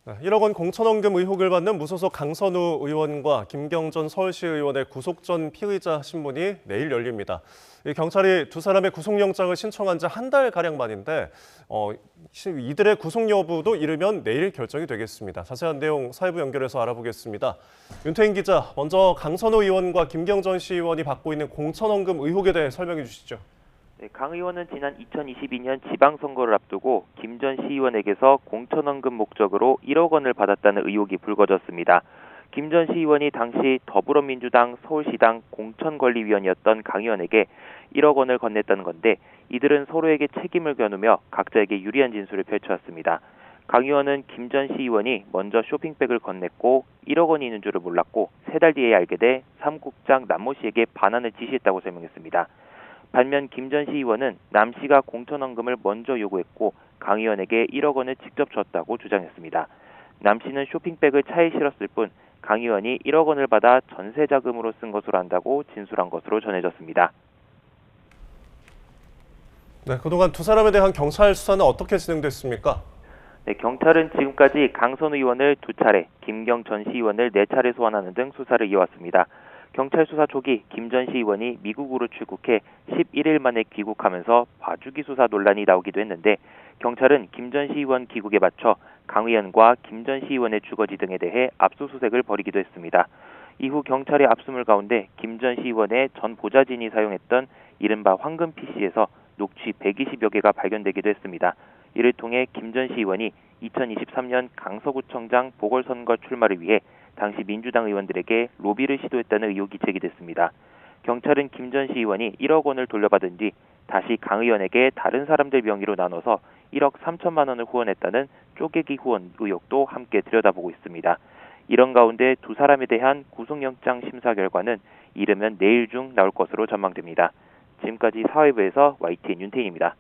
1억 원 공천원금 의혹을 받는 무소속 강선우 의원과 김경전 서울시 의원의 구속 전 피의자 신문이 내일 열립니다. 경찰이 두 사람의 구속영장을 신청한 지 한 달가량 만인데 이들의 구속 여부도 이르면 내일 결정이 되겠습니다. 자세한 내용 사회부 연결해서 알아보겠습니다. 윤태인 기자, 먼저 강선우 의원과 김경전 시의원이 받고 있는 공천원금 의혹에 대해 설명해 주시죠. 네, 강 의원은 지난 2022년 지방선거를 앞두고 김 전 시의원에게서 공천원금 목적으로 1억 원을 받았다는 의혹이 불거졌습니다. 김 전 시의원이 당시 더불어민주당 서울시당 공천관리위원이었던 강 의원에게 1억 원을 건넸다는 건데 이들은 서로에게 책임을 겨누며 각자에게 유리한 진술을 펼쳐왔습니다. 강 의원은 김 전 시의원이 먼저 쇼핑백을 건넸고 1억 원이 있는 줄을 몰랐고 3달 뒤에 알게 돼 사무국장 남모 씨에게 반환을 지시했다고 설명했습니다. 반면 김 전 시의원은 남 씨가 공천원금을 먼저 요구했고 강 의원에게 1억 원을 직접 줬다고 주장했습니다. 남 씨는 쇼핑백을 차에 실었을 뿐 강 의원이 1억 원을 받아 전세자금으로 쓴 것으로 안다고 진술한 것으로 전해졌습니다. 네, 그동안 두 사람에 대한 경찰 수사는 어떻게 진행됐습니까? 네, 경찰은 지금까지 강선우 의원을 2차례, 김경전 시의원을 4차례 소환하는 등 수사를 이어왔습니다. 경찰 수사 초기 김 전 시의원이 미국으로 출국해 11일 만에 귀국하면서 봐주기 수사 논란이 나오기도 했는데 경찰은 김 전 시의원 귀국에 맞춰 강 의원과 김 전 시의원의 주거지 등에 대해 압수수색을 벌이기도 했습니다. 이후 경찰의 압수물 가운데 김 전 시의원의 전 보좌진이 사용했던 이른바 황금 PC에서 녹취 120여 개가 발견되기도 했습니다. 이를 통해 김 전 시의원이 2023년 강서구청장 보궐선거 출마를 위해 당시 민주당 의원들에게 로비를 시도했다는 의혹이 제기됐습니다. 경찰은 김 전 시의원이 1억 원을 돌려받은 뒤 다시 강 의원에게 다른 사람들 명의로 나눠서 1억 3천만 원을 후원했다는 쪼개기 후원 의혹도 함께 들여다보고 있습니다. 이런 가운데 두 사람에 대한 구속영장 심사 결과는 이르면 내일 중 나올 것으로 전망됩니다. 지금까지 사회부에서 YTN 윤태인입니다.